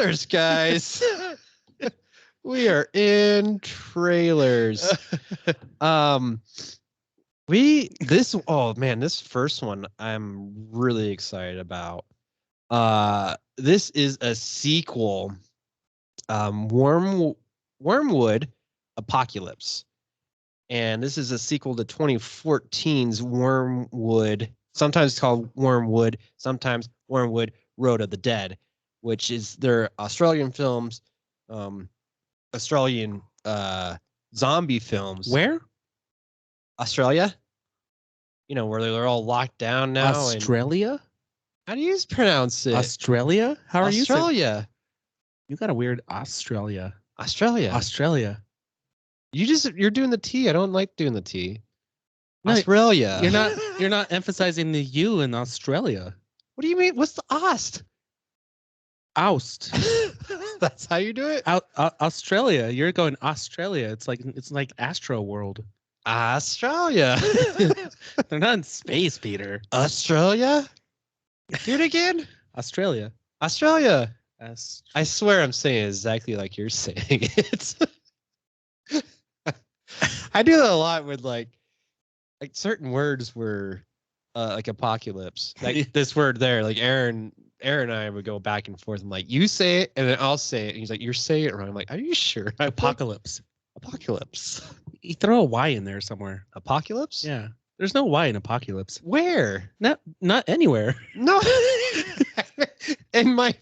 trailers, guys. We are in trailers. This first one I'm really excited about. This is a sequel. Wyrmwood Apocalypse. And this is a sequel to 2014's Wyrmwood, sometimes called Wyrmwood, sometimes Wyrmwood Road of the Dead, which is their Australian films, Australian zombie films. Where? Australia. You know, where they're all locked down now. Australia? How do you pronounce it? Australia? How are you? Australia. You got a weird Australia. Australia. You're doing the T. I don't like doing the T. No, Australia. You're not emphasizing the U in Australia. What do you mean? What's the oust? Oust. That's how you do it? Australia. You're going Australia. It's like Astro World. Australia. They're not in space, Peter. Australia? Do it again? Australia. I swear I'm saying it exactly like you're saying it. I do that a lot with like certain words were like apocalypse. Like this word there, like Aaron and I would go back and forth. I'm like, you say it, and then I'll say it. And he's like, you're saying it wrong. I'm like, are you sure? Apocalypse. You throw a Y in there somewhere. Apocalypse? Yeah. There's no Y in apocalypse. Where? Not anywhere. No. in my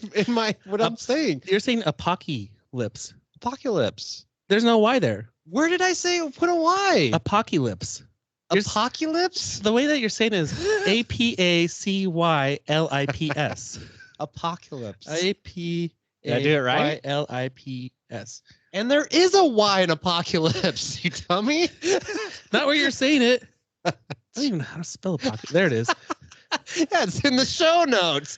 what I'm saying. You're saying apocalypse. Apocalypse. There's no Y there. Where did I say put a Y? Apocalypse. Apocalypse? The way that you're saying is APACYLIPS. Apocalypse. APACYLIPS. Did I do it right? YLIPS. And there is a Y in apocalypse, you dummy. Not where you're saying it. I don't even know how to spell apocalypse. There it is. Yeah, it's in the show notes.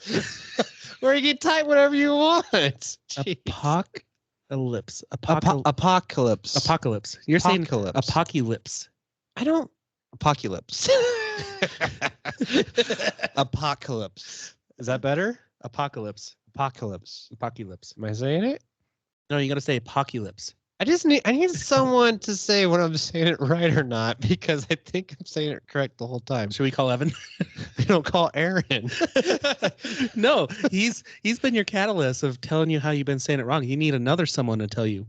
Where you can type whatever you want. Apocalypse. Apocalypse. You're saying Apocalypse. apocalypse. I don't. Apocalypse. Apocalypse. Is that better? Apocalypse. Apocalypse. Am I saying it? No, you got to say apocalypse. I need someone to say when I'm saying it right or not, because I think I'm saying it correct the whole time. Should we call Evan? We don't call Aaron. No, he's been your catalyst of telling you how you've been saying it wrong. You need another someone to tell you.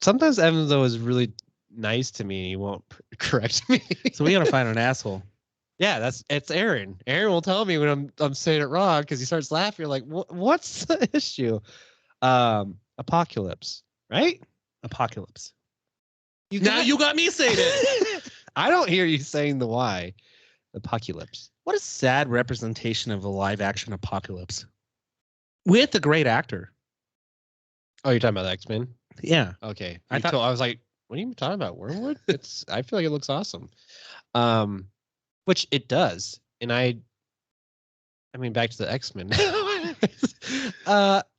Sometimes Evan though is really nice to me and he won't correct me. So we got to find an asshole. Yeah, it's Aaron. Aaron will tell me when I'm saying it wrong because he starts laughing. You're like, what's the issue? Apocalypse, right? Apocalypse. You got me saying it. I don't hear you saying the Y. Apocalypse. What a sad representation of a live action apocalypse. With a great actor. Oh, you're talking about X-Men? Yeah. Okay. I was like, what are you talking about? Wyrmwood? I feel like it looks awesome. Which it does. And I mean, back to the X-Men.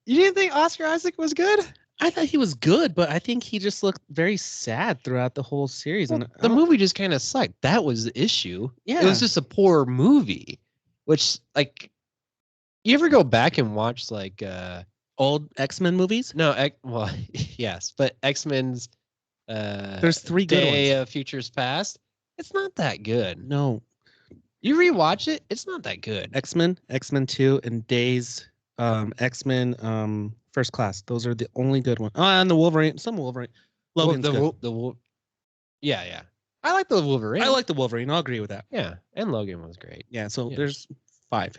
You didn't think Oscar Isaac was good? I thought he was good, but I think he just looked very sad throughout the whole series. Well, and the movie just kind of sucked. That was the issue. Yeah. It was just a poor movie. Which, like, you ever go back and watch, like... old X-Men movies? No, well, yes. But X-Men's... There's 3 good ones. Day of Futures Past. It's not that good. No. You rewatch it, it's not that good. X-Men 2, and Days, X-Men, First Class. Those are the only good ones. Oh, and the Wolverine. Some Wolverine. Logan's good. Yeah. I like the Wolverine. I like the Wolverine. I'll agree with that. Yeah, and Logan was great. Yeah, so there's 5.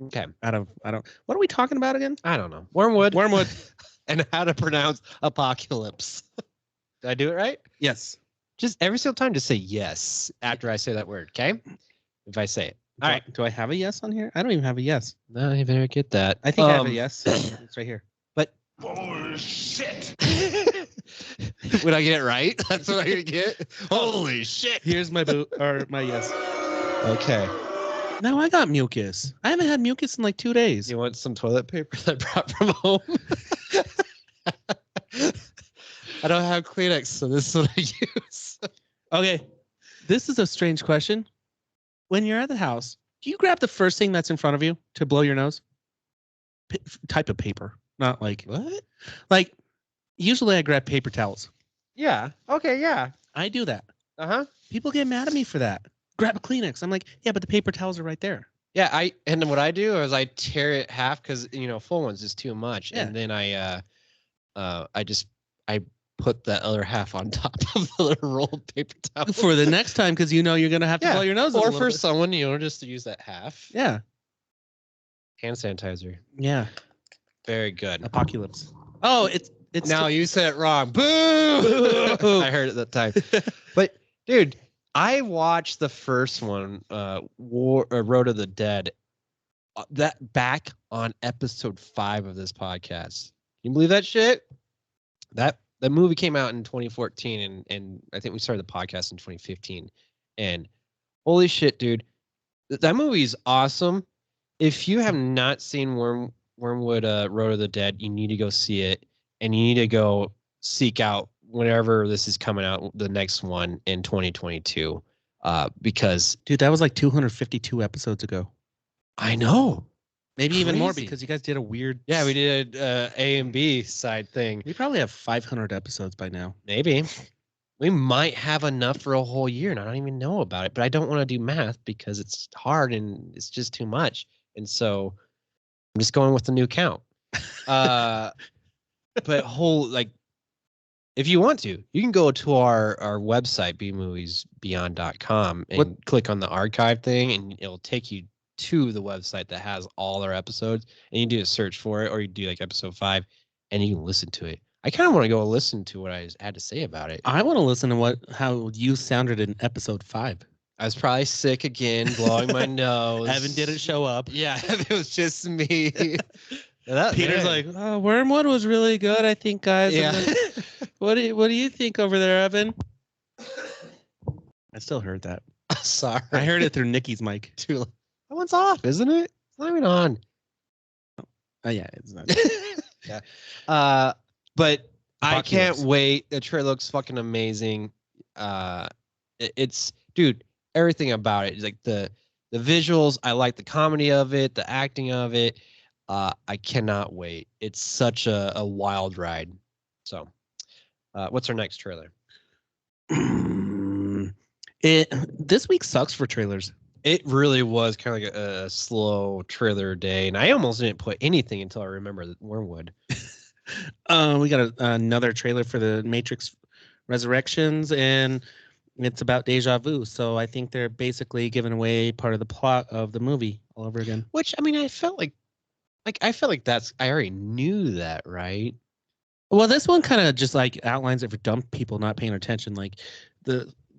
Okay. I don't. What are we talking about again? I don't know. Wyrmwood. And how to pronounce apocalypse. Did I do it right? Yes. Just every single time, just say yes after I say that word, okay? If I say it. All right. Do I have a yes on here? I don't even have a yes. No, you better get that. I think I have a yes. It's right here. But holy shit! Would I get it right? That's what I'm gonna get. Holy shit! Here's my my yes. Okay. Now I got mucus. I haven't had mucus in like 2 days. You want some toilet paper that I brought from home? I don't have Kleenex, so this is what I use. Okay. This is a strange question. When you're at the house, do you grab the first thing that's in front of you to blow your nose? Type of paper. Not like What? like usually I grab paper towels. Yeah. Okay. Yeah. I do that. Uh-huh. People get mad at me for that. Grab a Kleenex. I'm like, yeah, but the paper towels are right there. Yeah. And then what I do is I tear it half because full ones is too much, Yeah. and then I put that other half on top of the other roll of paper towel For the next time, because you're gonna have to blow your nose. or for someone just to use that half. Yeah. Hand sanitizer. Yeah. Very good. Apocalypse. Oh, it's now you said it wrong. Boo! I heard it that time. But dude, I watched the first one, Road of the Dead, that back on episode 5 of this podcast. Can you believe that shit? The movie came out in 2014, and I think we started the podcast in 2015. And holy shit, dude, that movie is awesome. If you have not seen Wyrmwood, Road of the Dead, you need to go see it, and you need to go seek out whenever this is coming out, the next one in 2022. Because dude, that was like 252 episodes ago. I know. Maybe even more because you guys did a weird. Yeah, we did A and B side thing. We probably have 500 episodes by now. Maybe. We might have enough for a whole year, and I don't even know about it. But I don't want to do math because it's hard and it's just too much. And so I'm just going with the new count. But if you want to, you can go to our website, bmoviesbeyond.com, and click on the archive thing, and it'll take you to the website that has all our episodes, and you do a search for it, or you do like episode 5, and you can listen to it. I kind of want to go listen to what I had to say about it. I want to listen to how you sounded in episode 5. I was probably sick again, blowing my nose. Evan didn't show up. Yeah, it was just me. Peter's like, oh, Wyrmwood was really good, I think, guys. Yeah. What do you think over there, Evan? I still heard that. Sorry. I heard it through Nikki's mic. That one's off, isn't it? It's not even on. Oh yeah, it's not. Yeah. But I can't wait. The trailer looks fucking amazing. It's dude, everything about it. Like the visuals, I like the comedy of it, the acting of it. I cannot wait. It's such a wild ride. So, what's our next trailer? This week sucks for trailers. It really was kind of like a slow trailer day, and I almost didn't put anything until I remember that Wyrmwood. We got another trailer for the Matrix Resurrections, and it's about deja vu. So I think they're basically giving away part of the plot of the movie all over again. Which, I mean, I felt like I already knew that, right? Well, this one kind of just like outlines it for dumb people not paying attention. Like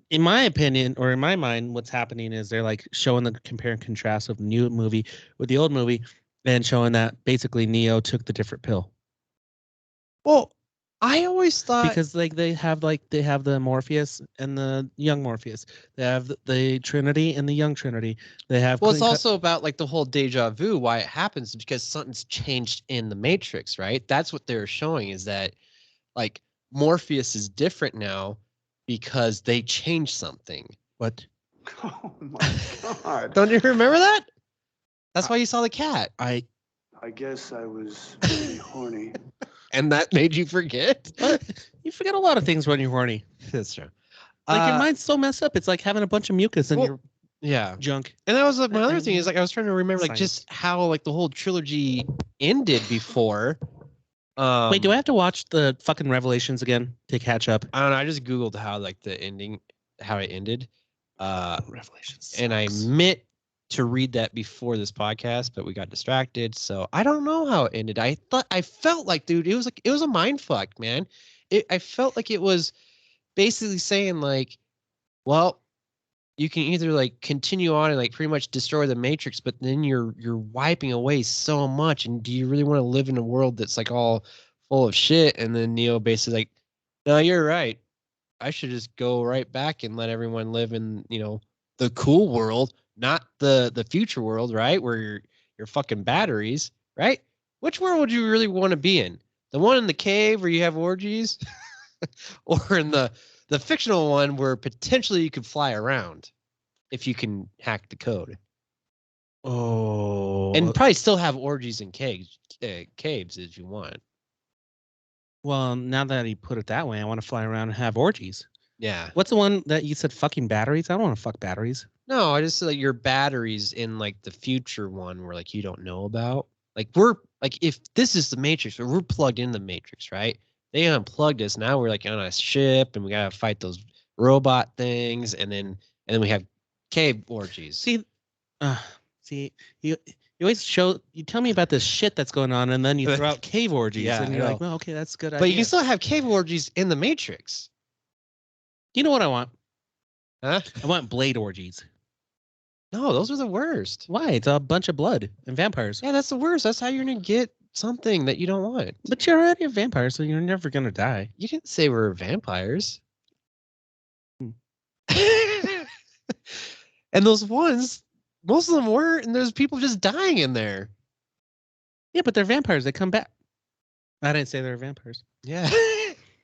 in my opinion, or in my mind, what's happening is they're like showing the compare and contrast of the new movie with the old movie, and showing that basically Neo took the different pill. Well, I always thought because they have the Morpheus and the young Morpheus. They have the Trinity and the young Trinity. They have. Well, it's also about like the whole deja vu. Why it happens because something's changed in the Matrix, right? That's what they're showing, is that like Morpheus is different now because they changed something. What? Oh my god! Don't you remember that? That's why you saw the cat. I guess I was really horny. And that made you forget? You forget a lot of things when you're horny. That's true. Like your mind's so messed up. It's like having a bunch of mucus in your junk. And that was my other thing, is like I was trying to remember like just how like the whole trilogy ended before. Wait, do I have to watch the fucking Revelations again to catch up? I don't know. I just Googled how like the ending, how it ended. Revelations sucks. And I meant to read that before this podcast, but we got distracted. So I don't know how it ended. I felt like, dude, it was a mind fuck, man. I felt like it was basically saying like, well, you can either like continue on and like pretty much destroy the Matrix, but then you're wiping away so much. And do you really want to live in a world that's like all full of shit? And then Neo basically like, no, you're right. I should just go right back and let everyone live in, the cool world, not the future world, right? Where you're fucking batteries, right? Which world would you really want to be in? The one in the cave where you have orgies, or in the fictional one where potentially you could fly around if you can hack the code? Oh. And probably still have orgies in caves if you want. Well, now that you put it that way, I want to fly around and have orgies. Yeah. What's the one that you said fucking batteries? I don't want to fuck batteries. No, I just like your batteries in like the future one where like you don't know about. Like we're like if this is the Matrix, or we're plugged in the Matrix, right? They unplugged us. Now we're like on a ship and we gotta fight those robot things, and then we have cave orgies. See, you always you tell me about this shit that's going on, and then you throw out cave orgies, Yeah, and I you're know. like, well, okay, that's a good But idea. you can still have cave orgies in the Matrix. You know what I want? Huh? I want blade orgies. No, those are the worst. Why? It's a bunch of blood and vampires. Yeah, that's the worst. That's how you're gonna get something that you don't want. But you're already a vampire, so you're never gonna die. You didn't say we're vampires. Hmm. And those ones, most of them were, and there's people just dying in there. Yeah, but they're vampires. They come back. I didn't say they're vampires. Yeah.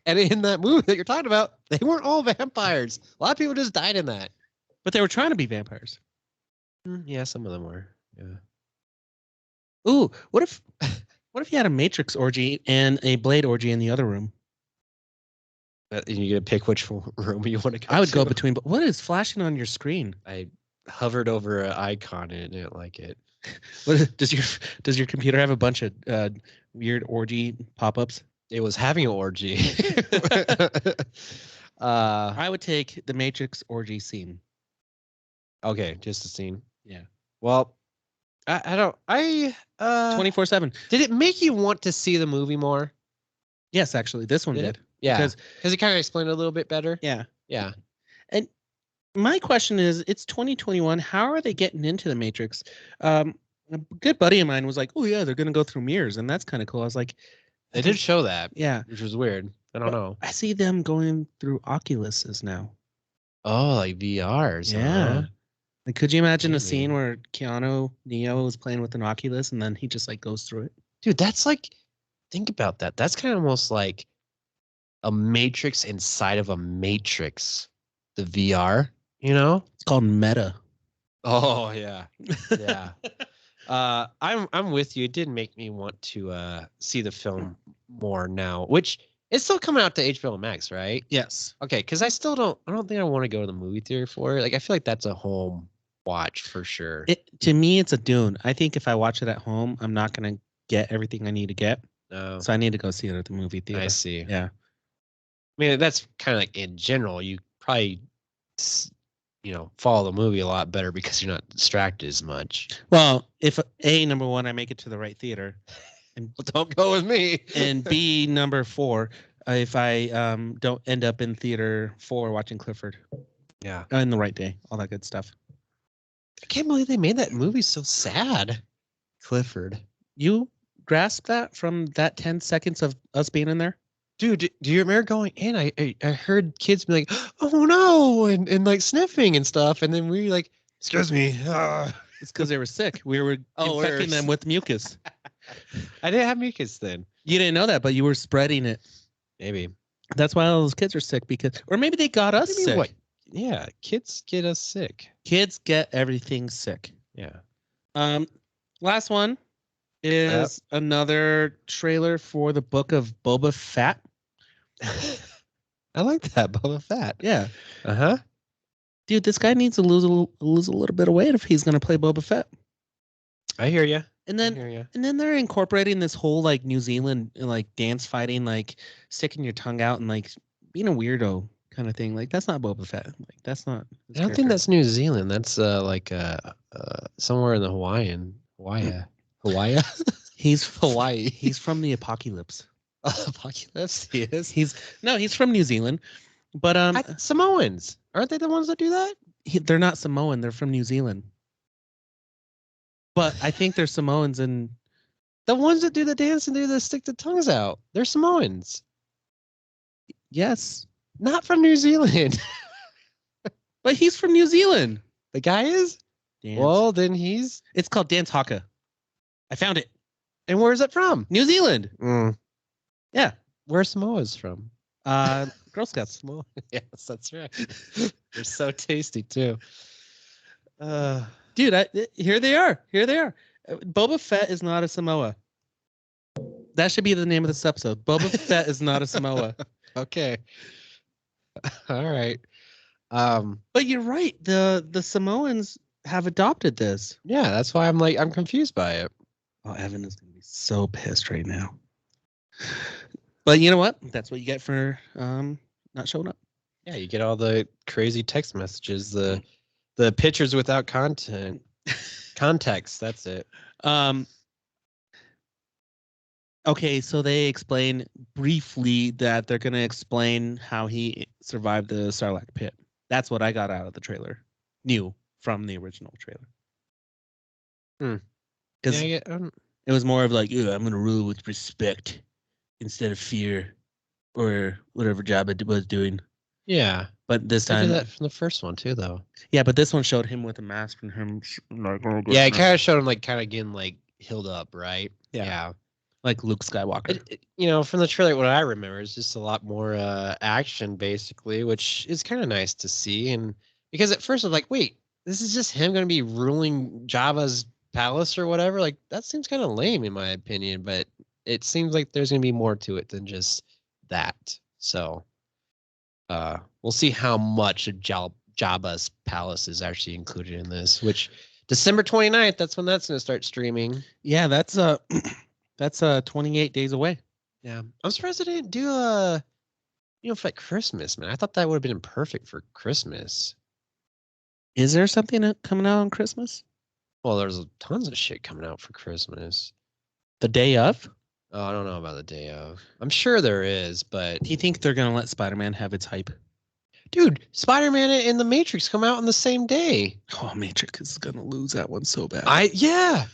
And in that movie that you're talking about, they weren't all vampires. A lot of people just died in that. But they were trying to be vampires. Yeah, some of them were. Yeah. Ooh, what if you had a Matrix orgy and a blade orgy in the other room? You gonna pick which room you want to go I would to? go between. But what is flashing on your screen? I hovered over an icon and didn't like it. What does your computer have a bunch of weird orgy pop-ups? It was having an orgy. I would take the Matrix orgy scene. Okay, just a scene. Yeah. Well, I don't. 24/7. Did it make you want to see the movie more? Yes, actually, this one Did did. it? Yeah, Because it kind of explained it a little bit better. yeah. Yeah. And my question is, it's 2021. How are they getting into the Matrix? A good buddy of mine was like, "Oh yeah, they're gonna go through mirrors, and that's kind of cool." I was like, They did show that. Yeah, Which was weird. I don't know. I see them going through Oculuses now. Oh, like VRs. Yeah. Huh? Like, could you imagine a scene Maybe. where Keanu Neo was playing with an Oculus and then he just like goes through it? Dude, that's like, think about that. That's kind of almost like a Matrix inside of a Matrix. The VR, you know? It's called meta. Oh yeah, yeah. I'm with you. It did make me want to see the film more now, which it's still coming out to HBO Max, right? Yes. Okay, because I don't think I want to go to the movie theater for it. Like I feel like that's a home watch for sure. To me, it's a Dune. I think if I watch it at home, I'm not gonna get everything I need to get. No, So I need to go see it at the movie theater. I see. Yeah. I mean, that's kind of like in general. You probably, follow the movie a lot better because you're not distracted as much. Well, if number one, I make it to the right theater, and Well, don't go with me. and B, number four, if I don't end up in theater 4 watching Clifford Yeah, in the right day, all that good stuff. I can't believe they made that movie so sad. Clifford. You grasp that from that 10 seconds of us being in there? Dude, do you remember going in? I heard kids be like, "Oh no," and like sniffing and stuff, and then we were like, "Excuse me." It's because they were sick. We were infecting them with mucus. I didn't have mucus then. You didn't know that, but you were spreading it. Maybe. That's why all those kids are sick or maybe they got us sick. What? Yeah, kids get us sick. Kids get everything sick. Yeah. Last one is another trailer for the book of Boba Fett. I like that, Boba Fett. Yeah. Uh-huh. Dude, this guy needs to lose a little bit of weight if he's gonna play Boba Fett. I hear you. And then they're incorporating this whole like New Zealand like dance fighting, like sticking your tongue out and like being a weirdo kind of thing. Like that's not Boba Fett. Like that's not. I don't think that's New Zealand. That's like somewhere in the Hawaii. He's Hawaii. He's from the apocalypse. Apocalypse. He is. He's from New Zealand, but Samoans, aren't they the ones that do that? They're not Samoan. They're from New Zealand. But I think they're Samoans and the ones that do the dance and do the stick the tongues out. They're Samoans. Yes, not from New Zealand. But he's from New Zealand. The guy is. Dance. Well, then he's. It's called Dance Haka. I found it. And where's it from? New Zealand. Yeah. Where's Samoa's from? Girl Scouts. Yes, that's right. They're so tasty too. Dude, Dude, here they are. Boba Fett is not a Samoa. That should be the name of this episode. Boba Fett is not a Samoa. Okay. All right. But you're right. The Samoans have adopted this. Yeah, that's why I'm confused by it. Oh, Evan is going to be so pissed right now. But you know what? That's what you get for not showing up. Yeah, you get all the crazy text messages, the pictures without context. That's it. Okay, so they explain briefly that they're going to explain how he survived the Sarlacc pit. That's what I got out of the trailer. New from the original trailer. Because Yeah, it was more of like, I'm going to rule with respect instead of fear or whatever Jabba was doing. yeah. But this I did time, that from the first one too, though. yeah, but this one showed him with a mask and him like, Yeah, it kind of showed him like kind of getting like healed up, right? Yeah. Like Luke Skywalker. From the trailer, what I remember is just a lot more action, basically, which is kind of nice to see. And because at first I was like, wait, this is just him going to be ruling Jabba's palace or whatever? Like, that seems kind of lame in my opinion, but it seems like there's going to be more to it than just that. So we'll see how much of Jabba's palace is actually included in this, which December 29th, that's when that's going to start streaming. Yeah, that's 28 days away. Yeah. I'm surprised they didn't do for like Christmas, man. I thought that would have been perfect for Christmas. Is there something coming out on Christmas? Well, there's tons of shit coming out for Christmas. The day of? Oh, I don't know about the day of. I'm sure there is, but Do you think they're going to let Spider-Man have its hype? dude, Spider-Man and The Matrix come out on the same day. Oh, Matrix is going to lose that one so bad. Yeah.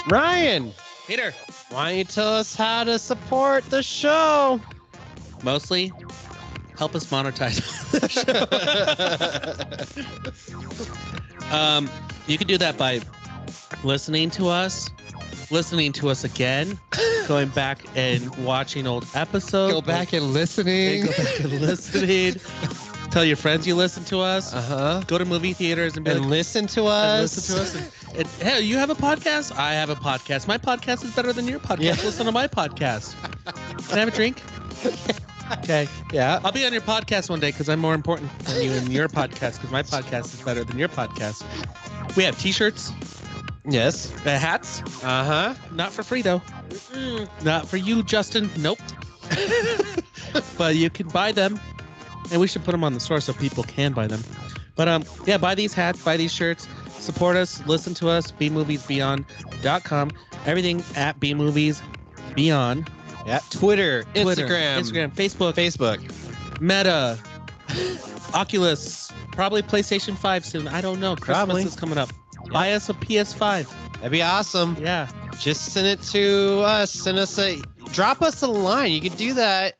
Ryan, Peter. why don't you tell us how to support the show? Mostly, help us monetize the show. You can do that by listening to us again, going back and watching old episodes. Go back and listening. Tell your friends you listen to us. Go to movie theaters and listen to us. And, hey, you have a podcast? I have a podcast. My podcast is better than your podcast. Yeah. Listen to my podcast. Can I have a drink? Okay. Yeah. I'll be on your podcast one day because I'm more important than you in your podcast because my podcast is better than your podcast. We have t-shirts. Yes. Hats. Not for free, though. Not for you, Justin. Nope. But you can buy them. And we should put them on the store so people can buy them. But yeah, buy these hats, buy these shirts, support us, listen to us, bmoviesbeyond.com. Everything at bmoviesbeyond. Yeah. Twitter, Instagram, Facebook, Meta, Oculus, probably PlayStation 5 soon. I don't know. Christmas is coming up. Yep. Buy us a PS5. That'd be awesome. Yeah. Just send it to us. Drop us a line. You can do that.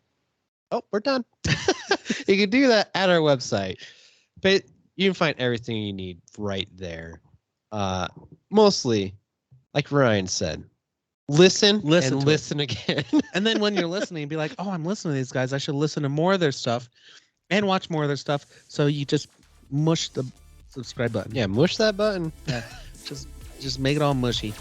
Oh, we're done. You can do that at our website. But you can find everything you need right there. Mostly, like Ryan said, listen again. And then when you're listening, be like, oh, I'm listening to these guys. I should listen to more of their stuff and watch more of their stuff. So you just mush the subscribe button. Yeah, mush that button. Yeah, just make it all mushy.